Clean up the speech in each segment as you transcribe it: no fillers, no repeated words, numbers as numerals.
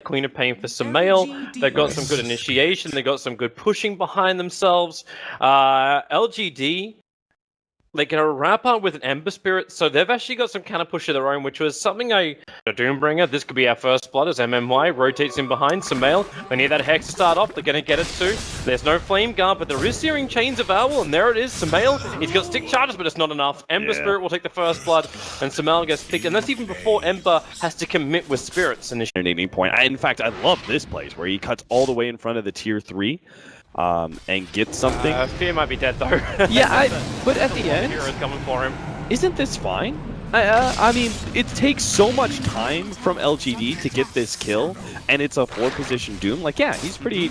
Queen of Pain for Samael. They've got some good initiation. They've got some good pushing behind themselves. LGD, they can wrap up with an Ember Spirit, so they've actually got some counter push of their own, which was something a Doombringer. This could be our first blood as MMY rotates in behind Samael. They need that Hex to start off. They're going to get it too. There's no Flame Guard, but there is Searing Chains available, and there it is. Samael, he's got stick charges, but it's not enough. Ember Spirit will take the first blood, and Samael gets picked, and that's even before Ember has to commit with Spirits initially. Any point. In fact, I love this place where he cuts all the way in front of the tier 3. And get something. Fear might be dead though. Yeah, but at the end, Fear is coming for him. Isn't this fine? I mean, it takes so much time from LGD to get this kill, and it's a 4-position Doom. Like, yeah, he's pretty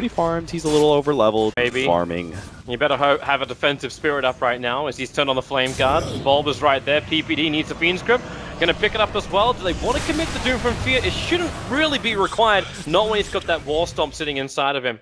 farmed. He's a little over leveled. Maybe farming. You better have a defensive spirit up right now as he's turned on the Flame Guard. Bulb is right there. PPD needs a Fiend's Grip. Gonna pick it up as well. Do they want to commit the Doom from Fear? It shouldn't really be required. Not when he's got that War Stomp sitting inside of him.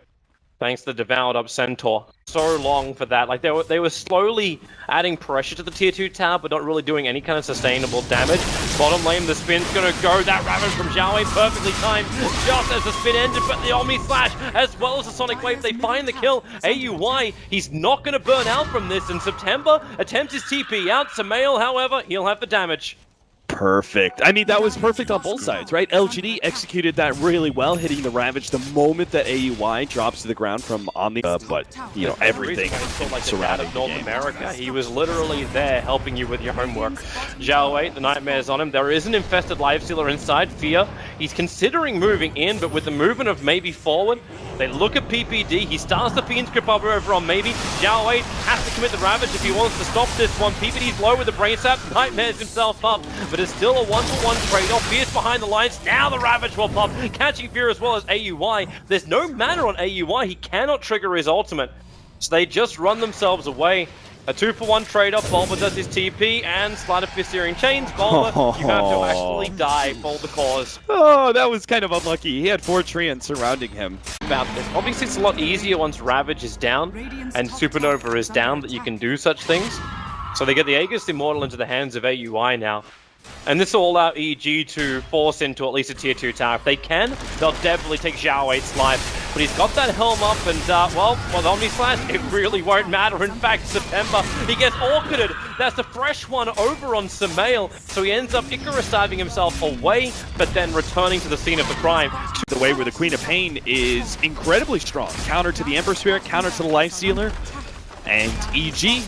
Thanks to the Devoured Up Centaur. So long for that. Like, they were slowly adding pressure to the tier 2 tower, but not really doing any kind of sustainable damage. Bottom lane, the spin's gonna go. That Ravage from Xiaowei, perfectly timed, just as the spin ended, but the Omni Slash, as well as the Sonic Wave, they find the kill. AUY, he's not gonna burn out from this in September. Attempts his TP out. Samael, however, he'll have the damage. Perfect. I mean, that was perfect on both sides, right? LGD executed that really well, hitting the Ravage the moment that AUY drops to the ground from Omni. But, you know, everything surrounding North America. He was literally there helping you with your homework. Xiaowei, the Nightmare's on him. There is an infested Lifestealer inside. Fear, he's considering moving in, but with the movement of maybe forward, they look at PPD. He starts the Fiend's Grip over on maybe. Xiaowei has to commit the Ravage if he wants to stop this one. PPD's low with the Brain Sap. Nightmare's himself up, but it's still a 1-for-1 trade-off. Fierce behind the lines. Now the Ravage will pop, catching Fear as well as AUY. There's no mana on AUY. He cannot trigger his ultimate. So they just run themselves away. A 2-for-1 trade-off. Bulba does his TP and Sleight of Fist Searing Chains. Bulba, you have to actually die for the cause. Oh, that was kind of unlucky. He had 4 treants surrounding him. About this. Obviously, it's a lot easier once Ravage is down and Supernova is down that you can do such things. So they get the Aegis Immortal into the hands of AUI now. And this will allow EG to force into at least a tier 2 tower. If they can, they'll definitely take Xiaowei's life. But he's got that helm up and, well, with Omni Slash, it really won't matter. In fact, September, he gets orchided. That's a fresh one over on Samael. So he ends up Icarus diving himself away, but then returning to the scene of the crime. The way where the Queen of Pain is incredibly strong. Counter to the Ember Spirit, counter to the Lifestealer. And EG,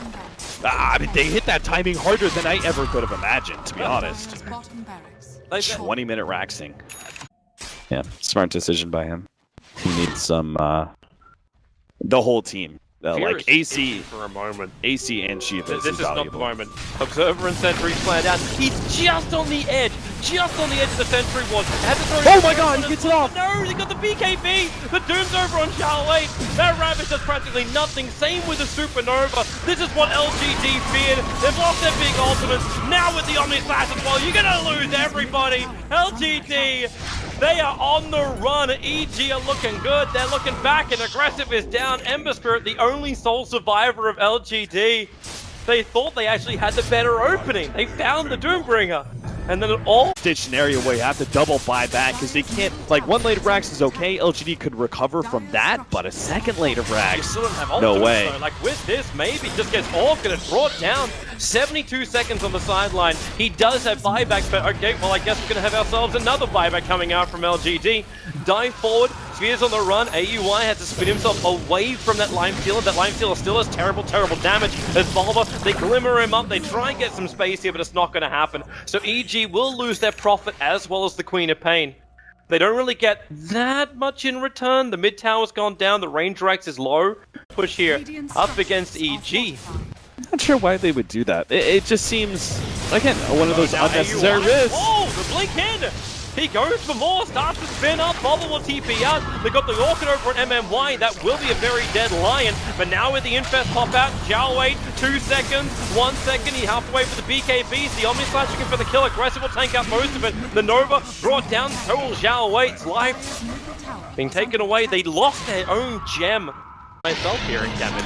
I mean, they hit that timing harder than I ever could have imagined, to be honest. 20-minute Raxing. Yeah, smart decision by him. He needs some, the whole team. Like AC for a moment. AC and Shiva. This is not the moment. Observer and Sentry planned out. He's just on the edge. Just on the edge of the Sentry ward. Oh my god, he gets it off! No, he got the BKB! The Doom's over on Xiaowei. That Ravage does practically nothing. Same with the Supernova. This is what LGD feared. They've lost their big ultimates. Now with the Omni Slash as well, you're gonna lose everybody. LGD, they are on the run. EG are looking good. They're looking back, and aggressive is down. Ember Spirit, the only sole survivor of LGD. They thought they actually had the better opening. They found the Doombringer. And then it all stitch scenario where you have to double buy back because they can't, like, one lane of Rax is okay, LGD could recover from that, but a second lane of Rax, no way. So, like, with this, maybe just gets orchided, brought down, 72 seconds on the sideline. He does have buyback, but okay, well, I guess we're going to have ourselves another buyback coming out from LGD. Dive forward, Sphere's on the run. AUI had to spin himself away from that Lifestealer. That Lifestealer still has terrible, terrible damage. As Bulba, they glimmer him up, they try and get some space here, but it's not going to happen. So EG will lose their profit as well as the Queen of Pain. They don't really get that much in return. The mid tower's gone down, the range Rax is low. Push here, up against EG. Not sure why they would do that. It just seems, again, one of those unnecessary risks. Oh, the blink in! He goes for more, starts to spin up, Bubble will TP out. They got the Orchid over at MMY, that will be a very dead Lion. But now with the Infest pop out, Xiaowei, 2 seconds, 1 second, he halfway for the BKBs. The Omni Slash looking for the kill, aggressive will tank out most of it. The Nova brought down, so will Xiaowei's life being taken away. They lost their own gem. Myself hearing damage.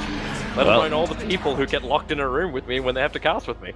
Let alone all the people who get locked in a room with me when they have to cast with me.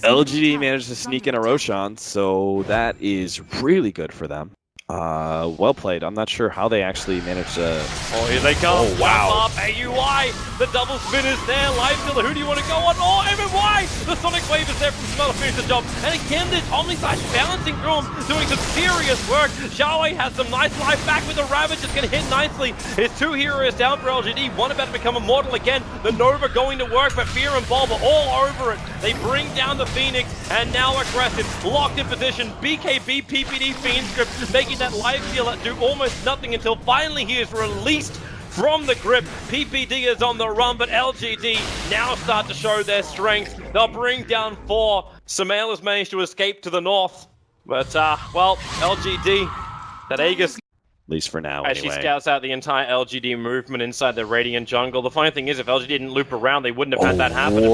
LGD managed to sneak in a Roshan, so that is really good for them. Well played. I'm not sure how they actually managed to... Oh, here they come. Oh, wow. Up, AUI. The double spin is there. Lifestealer, who do you want to go on? Oh, MMY. The Sonic Wave is there from Smell to finish the job. And again, this Omni-Slash balancing through him, doing some serious work. Xiaowei has some nice life back with the Ravage. It's going to hit nicely. His two heroes down for LGD. One about to become immortal again. The Nova going to work, but Fear and Bulb are all over it. They bring down the Phoenix, and now Aggressive locked in position. BKB, PPD, Fiend Script, making that life stealer do almost nothing until finally he is released from the grip. PPD is on the run, but LGD now start to show their strength. They'll bring down 4. Samael has managed to escape to the north, but well, LGD, that Aegis, At least for now, as anyway. she scouts out the entire LGD movement inside the Radiant jungle. The funny thing is, if LGD didn't loop around, they wouldn't have had that happen.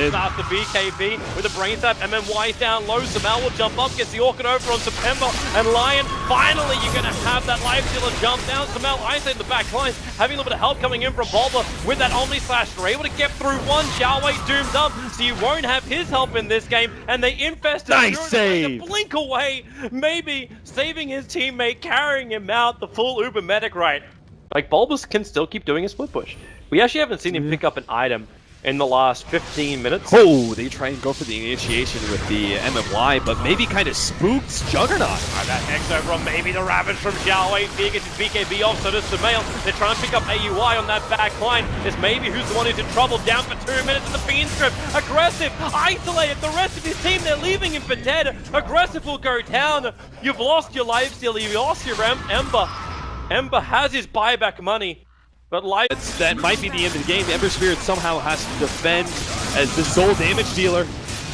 Starts the BKB with a brain tap. MMY down low. Samal will jump up, gets the Orchid over on September. And Lion, finally, you're going to have that life stealer jump down. Samal, Einstein in the back line, having a little bit of help coming in from Bulba with that Omni-Slash. They're able to get through one. Xiaowei doomed up, so you won't have his help in this game. And they infested. Nice save. A blink away, maybe saving his teammate, carrying him out, the full Uber medic right. Like, Bulbous can still keep doing a split push. We actually haven't seen him pick up an item in the last 15 minutes. Oh, they try and go for the initiation with the MMY, but maybe kind of spooks Juggernaut. That next over on maybe the Ravage from Xiaowei. Fear gets his BKB off, so does Samael. They're trying to pick up AUI on that back line. It's maybe who's the one who's in trouble. Down for 2 minutes in the Fiend Script. Aggressive, isolated. The rest of his team, they're leaving him for dead. Aggressive will go down. You've lost your life stealer. You've lost your Ember. Ember has his buyback money. But that might be the end of the game. Ember Spirit somehow has to defend as the sole damage dealer.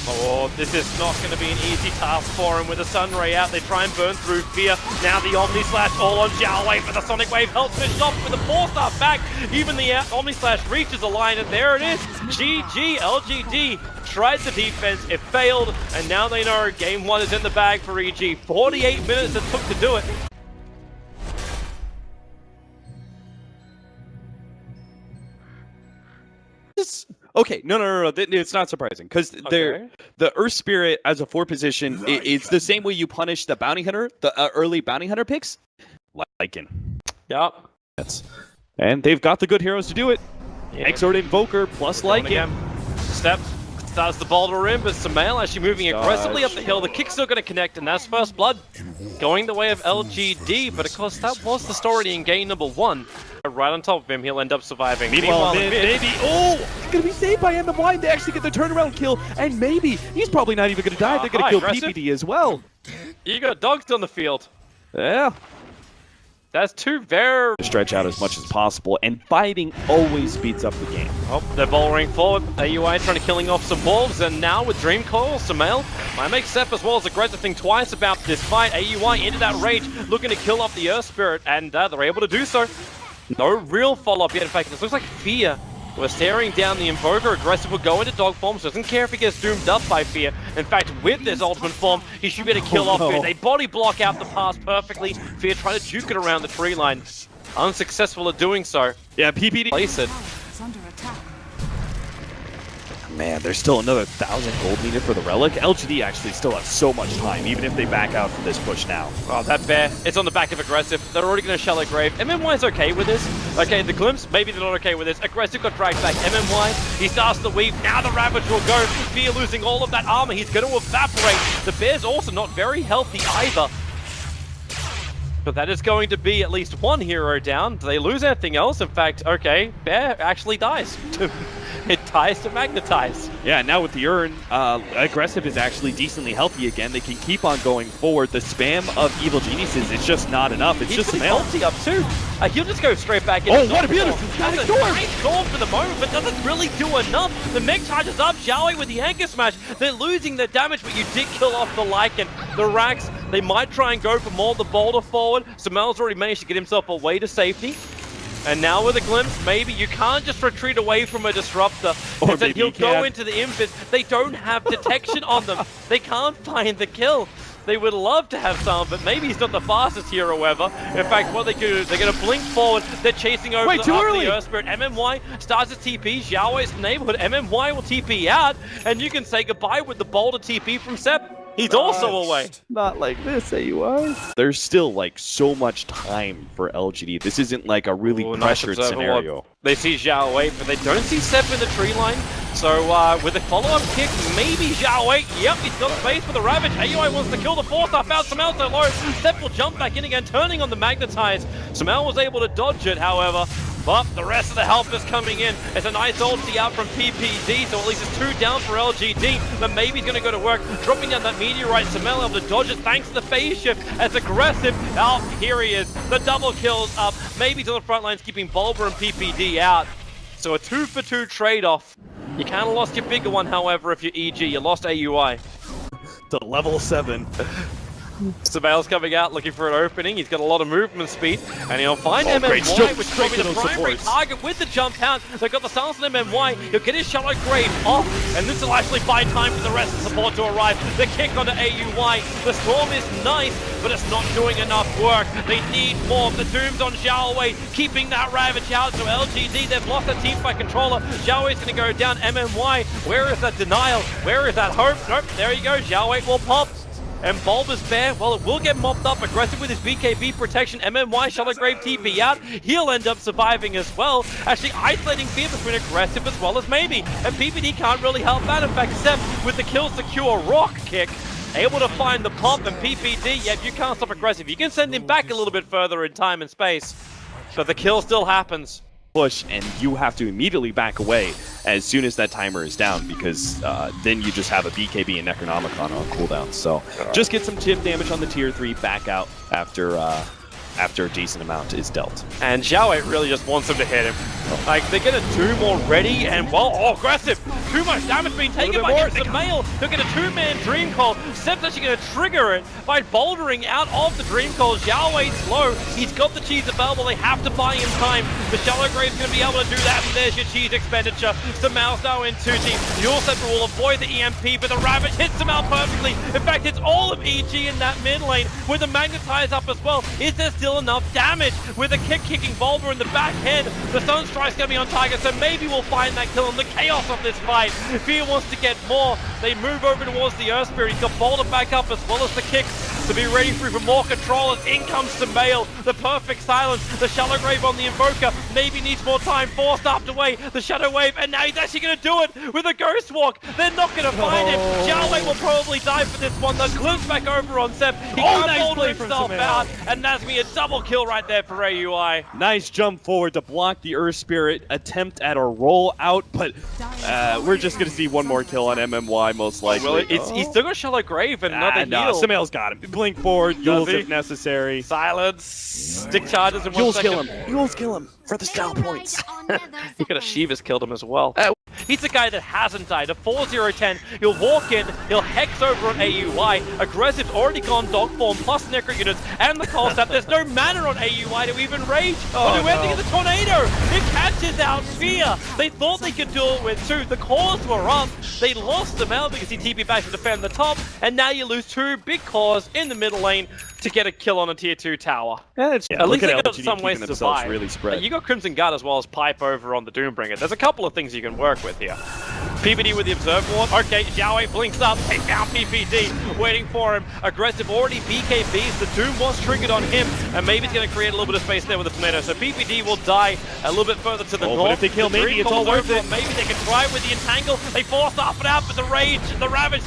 Oh, this is not going to be an easy task for him with the Sun Ray out. They try and burn through Fear. Now the Omni-Slash all on Xiaowei for the Sonic Wave. Helps finish off with the 4-star back. Even the Omni-Slash reaches the line, and there it is. GG, LGD tried the defense, it failed, and now they know game 1 is in the bag for EG. 48 minutes it took to do it. Okay, no. It's not surprising because the Earth Spirit as a 4 position, it's the same way you punish the bounty hunter, the early bounty hunter picks. Lycan. Yep. And they've got the good heroes to do it. Yeah. Exort Invoker plus Lycan. Step. Starts the boulder in, but Samael actually moving aggressively up the hill. The kick's still going to connect, and that's first blood going the way of LGD. But of course, that was the story in game number 1. Right on top of him, he'll end up surviving. Meanwhile, maybe. Oh, he's going to be saved by MMY. They actually get the turnaround kill, and maybe he's probably not even going to die. They're going to kill PPD as well. You got dogs on the field. Yeah. That's 2 very... Stretch out as much as possible, and fighting always speeds up the game. Oh, they're bouldering forward. AUI trying to killing off some wolves, and now with Dream Coil, Samael might make Sep as well as Aggressive think twice about this fight. AUI into that rage, looking to kill off the Earth Spirit, and they're able to do so. No real follow-up yet. In fact, this looks like Fear was staring down the Invoker. Aggressive will go into dog form, so doesn't care if he gets doomed up by Fear. In fact, with this ultimate form, he should be able to kill off Fear. They body block out the pass perfectly. Fear trying to juke it around the tree line. Unsuccessful at doing so. Yeah, PPD. Place it. Man, there's still another 1,000 gold needed for the Relic. LGD actually still has so much time, even if they back out from this push now. Oh, that bear. It's on the back of Aggressive. They're already going to Shallow Grave. MMY's okay with this. Okay, the Glimpse, maybe they're not okay with this. Aggressive got dragged back. MMY, he starts the weave. Now the Ravage will go. Fear losing all of that armor. He's going to evaporate. The bear's also not very healthy either. But that is going to be at least 1 hero down. Do they lose anything else? In fact, okay, bear actually dies. It ties to magnetize. Yeah, now with the urn, Aggressive is actually decently healthy again. They can keep on going forward. The spam of Evil Geniuses is just not enough. It's just Samael. He's up too. He'll just go straight back in. Oh, what a beautiful That's a nice storm for the moment, but doesn't really do enough. The mech charges up. Xiaowei with the anchor smash. They're losing their damage, but you did kill off the Lycan. The Rax, they might try and go for more of the boulder forward. Samael's already managed to get himself away to safety. And now with a Glimpse, maybe you can't just retreat away from a Disruptor. Or maybe he'll go into the Invis. They don't have detection on them. They can't find the kill. They would love to have some, but maybe he's not the fastest hero ever. In fact, what they do, they're going to blink forward. They're chasing over the Earth Spirit. MMY starts his TP. Xiaowei's neighborhood. MMY will TP out, and you can say goodbye with the boulder TP from Sep. He's also away. Not like this, AUI. There's still like so much time for LGD. This isn't like a really pressured scenario. They see Zhao Wei, but they don't see Sep in the tree line. So with a follow-up kick, maybe Zhao Wei. Yep, he's got space for the Ravage. AUI wants to kill the Force up out. Samel so low. Sep will jump back in again, turning on the Magnetize. Samel was able to dodge it, however. But the rest of the help is coming in. It's a nice ulti out from PPD, so at least it's 2 down for LGD. But maybe he's going to go to work, dropping down that meteorite. Samel able to dodge it thanks to the phase shift. As aggressive. Oh, here he is. The double kills up. Maybe to the front lines, keeping Bulber and PPD out. So a 2-for-2 trade-off. You kind of lost your bigger one, however, if you're EG. You lost AUI. To level 7. Samel's coming out looking for an opening. He's got a lot of movement speed, and he'll find MMY, which is probably the primary target with the jump out. They've got the silence on MMY. He'll get his Shallow Grave off, and this will actually buy time for the rest of the support to arrive. The kick onto AUI. The Storm is nice, but it's not doing enough work. They need more. The Doom's on Zhao Wei, keeping that Ravage out. So LGD, they've lost their team fight controller. Zhao Wei's going to go down. MMY, where is that denial? Where is that hope? Nope, there you go. Zhao Wei will pop. And Bulber's fair, well, it will get mopped up. Aggressive with his BKB protection. MMY, Shallow Grave TP out. He'll end up surviving as well. Actually isolating fear between aggressive as well as maybe. And PPD can't really help that. In fact, Sep with the kill secure rock kick, able to find the pop. And PPD, yep, you can't stop aggressive. You can send him back a little bit further in time and space. But the kill still happens. Push, and you have to immediately back away as soon as that timer is down, because then you just have a BKB and Necronomicon on cooldown. So just get some chip damage on the tier 3, back out after a decent amount is dealt. And Zhao Wei really just wants him to hit him. Like, they get a Doom already, and well, oh, aggressive! Too much damage being taken by him. Samel, he'll get a 2-man Dream Call. Sep's actually going to trigger it by bouldering out of the Dream Call. Zhao Wei's slow. He's got the cheese available. They have to buy him time. The Shallow Grave's going to be able to do that, and there's your cheese expenditure. Samel's now in 2 teams. The All Scepter will avoid the EMP, but the Ravage hits Samel perfectly. In fact, it's all of EG in that mid lane with the Magnetize up as well. Is there still enough damage with a kick kicking Bulber in the back head? The Sunstrike's going to be on target, so maybe we'll find that kill in the chaos of this fight. Fear wants to get more. They move over towards the Earth Spirit. He's got Boulder back up as well as the kicks to be ready for more controllers. In comes Samel, the perfect silence. The Shallow Grave on the Invoker, maybe needs more time. Forced up away, the Shadow Wave, and now he's actually going to do it with a Ghost Walk. They're not going to find him. Zhao Wei will probably die for this one. The glimpse back over on Sep. He can't hold himself out, and that's me a double kill right there for AUI. Nice jump forward to block the Earth Spirit attempt at a roll out, but we're just going to see one more kill on MMY most likely. Well, he's still got Shallow Grave and another heal. Samel's got him. Blink forward, Yules if necessary. Silence, stick charges in 1 second. Kill him. Yules kill him for the style points. He could have Shiva's killed him as well. He's the guy that hasn't died. A 4-0-10. He'll walk in, he'll hex over on AUI. Aggressive's already gone dog form, plus Necro units, and the Cold Snap. There's no mana on AUI to even rage. Oh, no. Ending in the Tornado. It catches out Fear. They thought they could do it with 2. The cores were up. They lost them out because he TP back to defend the top, and now you lose 2 big cores in the middle lane to get a kill on a tier 2 tower. At least they got some ways to survive. Really spread. You got Crimson Guard as well as Pipe over on the Doombringer. There's a couple of things you can work with here. PPD with the Observe Ward. Okay, Zhao Wei blinks up. Take down PPD. Waiting for him. Aggressive already BKBs. The Doom was triggered on him. And maybe it's going to create a little bit of space there with the Tornado. So PPD will die a little bit further to the north. But if they kill, maybe it's all worth it. Maybe they can try with the Entangle. They force off it out, but the Ravage,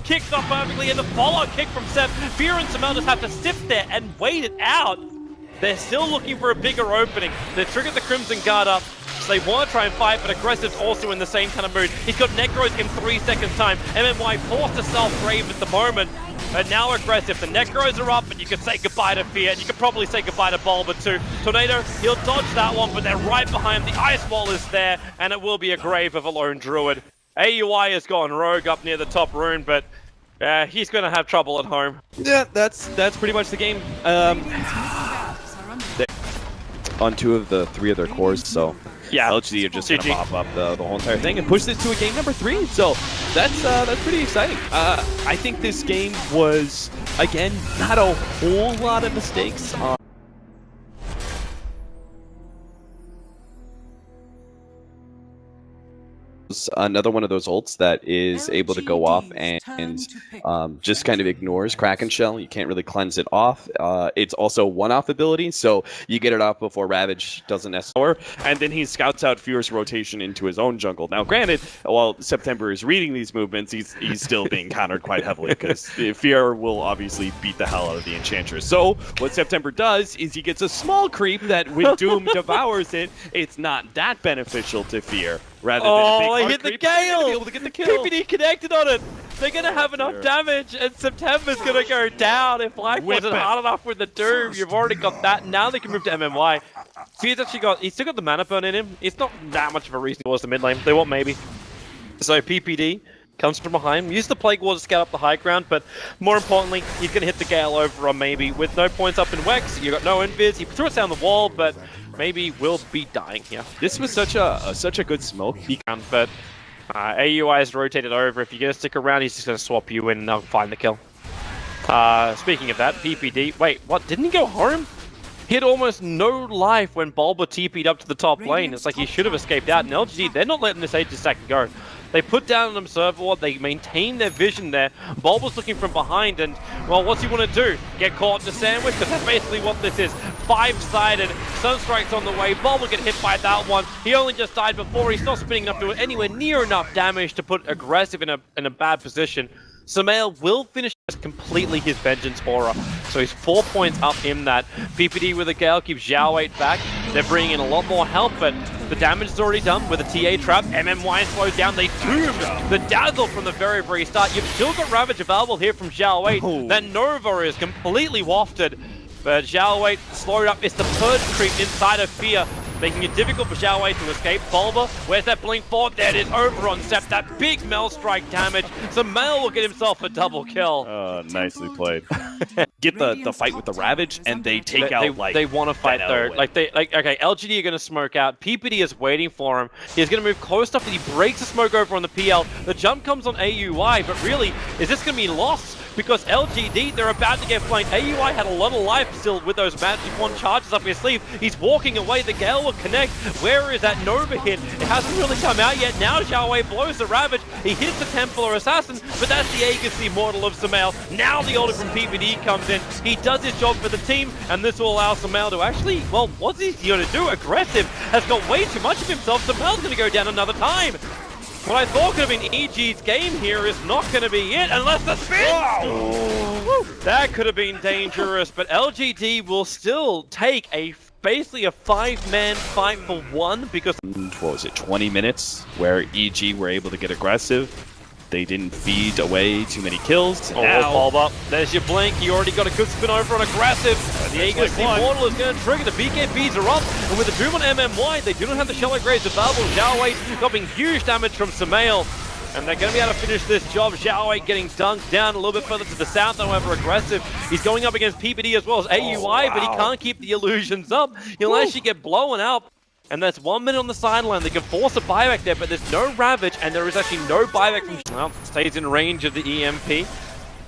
kicks off perfectly. And the follow kick from Sep. Fear and Samel just have to sit there and wait it out. They're still looking for a bigger opening. They triggered the Crimson Guard up. So they want to try and fight, but Aggressive's also in the same kind of mood. He's got Necros in 3 seconds time. MMY forced to self-grave at the moment. But now Aggressive, the Necros are up, and you can say goodbye to Fear. You could probably say goodbye to Bulber too. Tornado, he'll dodge that one, but they're right behind him. The Ice Wall is there, and it will be a grave of a lone Druid. AUI has gone rogue up near the top rune, but he's going to have trouble at home. Yeah, that's pretty much the game. On 2 of the 3 of their cores, so yeah, LGD are just going to mop up the whole entire thing and push this to a game number 3. So that's pretty exciting. I think this game was, again, not a whole lot of mistakes. another one of those ults that is able to go off and just kind of ignores Kraken Shell. You can't really cleanse it off. It's also one-off ability, so you get it off before Ravage doesn't necessarily. And then he scouts out Fear's rotation into his own jungle. Now, granted, while September is reading these movements, he's still being countered quite heavily because Fear will obviously beat the hell out of the Enchantress. So what September does is he gets a small creep that when Doom devours it, it's not that beneficial to Fear. Rather than they hit the Gale! Be able to get the kill. PPD connected on it! They're gonna have enough damage, and September's gonna go down. If life wasn't hard enough with the Doom, you've already got that. Now they can move to MMY. Fear's actually he's still got the mana burn in him. It's not that much of a reason towards the mid lane. They want maybe. So PPD comes from behind, use the Plague Wall to scout up the high ground, but more importantly, he's gonna hit the Gale over on maybe with no points up in Wex. You got no invis. He threw it down the wall, but maybe will be dying here. This was such a good smoke. But AUI has rotated over. If you're going to stick around, he's just going to swap you in and they'll find the kill. Speaking of that, PPD... Wait, what? Didn't he go home? He had almost no life when Bulba TP'd up to the top lane. It's like he should have escaped out. And LGD, they're not letting this Aegis stack go. They put down an observer ward, they maintain their vision there. Bulba's looking from behind and, well, what's he want to do? Get caught in the sandwich? Because that's basically what this is. Five-sided, Sunstrike's on the way, Bulba get hit by that one. He only just died before, he's not spinning enough to do anywhere near enough damage to put aggressive in a bad position. Sumail will finish completely his Vengeance Aura, so he's 4 points up in that. PPD with a Gale keeps Zhao 8 back. They're bringing in a lot more help, but the damage is already done with a TA trap. MMY slowed down. They doomed the Dazzle from the very start. You've still got Ravage available here from Zhao 8. Oh. That Nova is completely wafted, but Zhao 8 slowed up. It's the Purge creep inside of Fear, making it difficult for Zhao 8 to escape. Bulba, where's that blink for? There it is, over on Sep. That big Mel Strike damage. So Mel will get himself a double kill. Nicely played. Get the fight with the Ravage, and they take out like they want to fight though. Okay, LGD are going to smoke out. PPD is waiting for him. He's going to move close enough that he breaks the smoke over on the PL. The jump comes on AUI, but really, is this going to be lost? Because LGD, they're about to get flanked. AUI had a lot of life still with those Magic Wand charges up his sleeve. He's walking away. The Gale will connect. Where is that Nova hit? It hasn't really come out yet. Now Zhao 8 blows the Ravage. He hits the Templar Assassin, but that's the Aegis, the Immortal of Sumail. Now the ulti from PPD comes in. He does his job for the team, and this will allow Sumail to actually, well, what's he going to do? Aggressive. Has got way too much of himself. Sumail's going to go down another time. What I thought could have been EG's game here is not going to be it unless the spin! Oh. That could have been dangerous, but LGD will still take basically a 5-man fight for one because... What was it, 20 minutes where EG were able to get aggressive. They didn't feed away too many kills. Now, Bulba, there's your blink. You already got a good spin over on aggressive. The Aegis Immortal is going to trigger. The BKBs are up. And with the Doom on MMY, they do not have the Shallow Graves available. Zhao 8 copying huge damage from Sumail. And they're going to be able to finish this job. Zhao 8 getting dunked down a little bit further to the south, however aggressive. He's going up against PPD as well as AUI, but he can't keep the illusions up. He'll actually get blown up. And there's 1 minute on the sideline. They can force a buyback there, but there's no Ravage, and there is actually no buyback from... Well, stays in range of the EMP.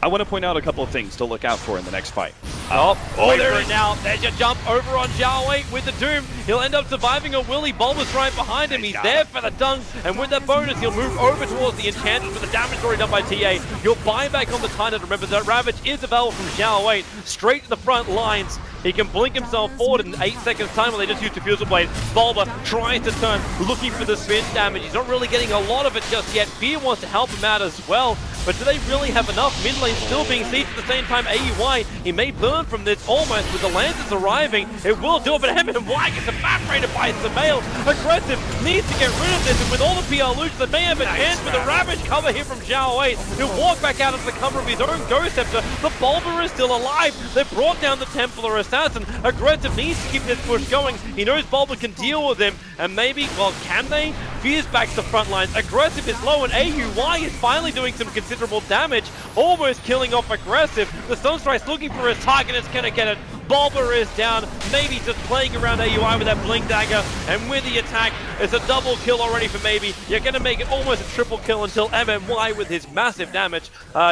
I want to point out a couple of things to look out for in the next fight. There it is now. There's your jump over on Zhao 8 with the Doom. He'll end up surviving a Willy. Bulba's right behind him. He's there for the dunk. And with that bonus, he'll move over towards the Enchantress, but the damage is already done by TA. He'll buy back on the Titan. Remember that Ravage is available from Zhao 8. Straight to the front lines. He can blink himself forward in 8 seconds time while they just use Diffusal Blade. Bulba tries to turn, looking for the spin damage. He's not really getting a lot of it just yet. Fear wants to help him out as well. But do they really have enough? Mid lane still being sieged at the same time. AUI, he may burn from this almost with the Lancers arriving. It will do it, but MMY gets evaporated by Sumail. Aggressive, needs to get rid of this, and with all the PL loops, they may have a chance with a Ravage cover here from Zhao 8. He'll walk back out into the cover of his own Ghost Scepter. The Bulba is still alive. They've brought down the Templar Assassin. Aggressive needs to keep this push going. He knows Bulba can deal with him, and maybe, well, can they? Fear's back to the front lines. Aggressive is low, and AUI is finally doing some considerable damage, almost killing off Aggressive. The Sunstrike's looking for his target, it's gonna get it. Bulba is down, maybe just playing around AUI with that Blink Dagger, and with the attack, it's a double kill already for Maybe. You're gonna make it almost a triple kill until MMY with his massive damage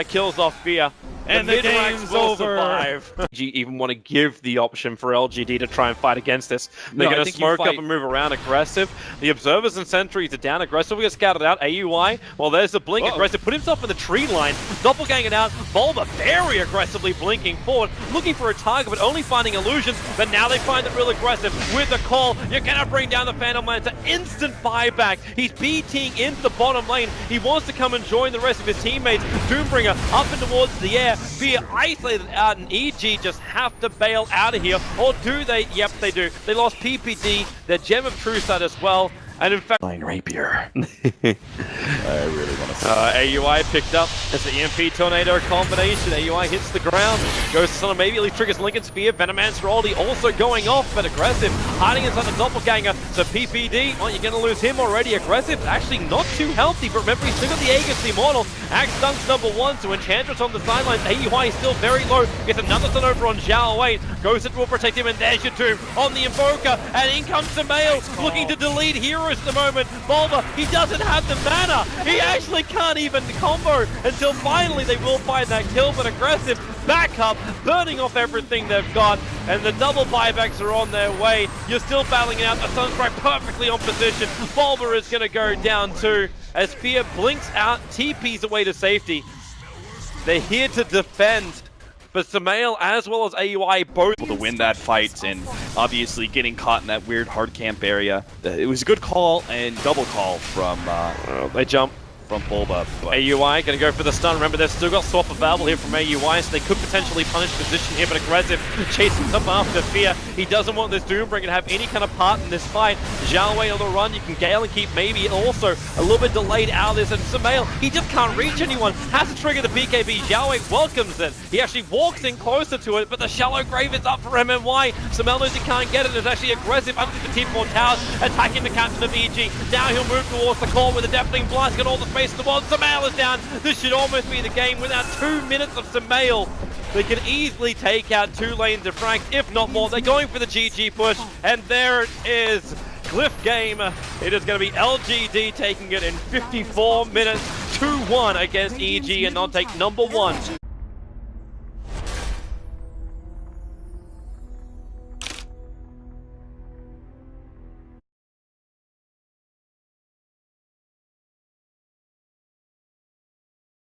kills off Fear. And the mid-ranks game's will over. survive. Do you even want to give the option for LGD to try and fight against this? They're No, I going to think you smoke up fight- and move around aggressive. The observers and sentries are down aggressively, get scouted out. AUI, well, there's the blink aggressive. Put himself in the tree line. Doppelganger out. Bulba very aggressively blinking forward, looking for a target, but only finding illusions. But now they find it real aggressive with the call. You're going to bring down the Phantom Lancer. Instant buyback. He's BTing into the bottom lane. He wants to come and join the rest of his teammates. Doombringer up and towards the air. Fear isolated out, and EG just have to bail out of here. Or do they? Yep, they do. They lost PPD, their Gem of True Sight as well. And in fact, Line rapier. I really want to say. AUI picked up as the EMP Tornado combination. AUI hits the ground, goes to Sun, immediately triggers Lincoln Spear. Venomancer Aldi also going off, but aggressive, hiding inside the Doppelganger. So PPD, well, you're going to lose him already. Aggressive, actually not too healthy, but remember, he's still got the Aegis, the Immortal. Axe Stun's #1, so Enchantress on the sidelines. AUI is still very low. Gets another stun over on Zhao Wei. Goes it will protect him, and there's your Doom on the Invoker. And in comes Samael, looking to delete heroes at the moment. Bulba, he doesn't have the mana. He actually can't even combo until finally they will find that kill, but aggressive back up, burning off everything they've got, and the double buybacks are on their way. You're still battling it out. The Sunstrike perfectly on position. Bulba is going to go down too as Fear blinks out, TPs away to safety. They're here to defend. But Samael as well as AUI both able to win that fight, and obviously getting caught in that weird hard camp area. It was a good call and double call from they jump. from Bulba. But AUI going to go for the stun. Remember, they've still got swap available here from AUI, so they could potentially punish position here, but aggressive, chasing them after Fear. He doesn't want this Doombringer to have any kind of part in this fight. Zhao Wei on the run, you can Gale and keep maybe also a little bit delayed out of this, and Samael, he just can't reach anyone. Has to trigger the BKB. Zhao Wei welcomes it. He actually walks in closer to it, but the shallow grave is up for MMY. Samael knows he can't get it. It's actually aggressive underneath the T4 towers, attacking the captain of EG. Now he'll move towards the core with a deafening blast, got all the space in the wall. Samael is down. This should almost be the game. Without 2 minutes of Samael, they can easily take out 2 lanes of Franks, if not more. They're going for the GG push, and there it is. Cliff game. It is going to be LGD taking it in 54 minutes, 2-1 against EG, and they'll take #1.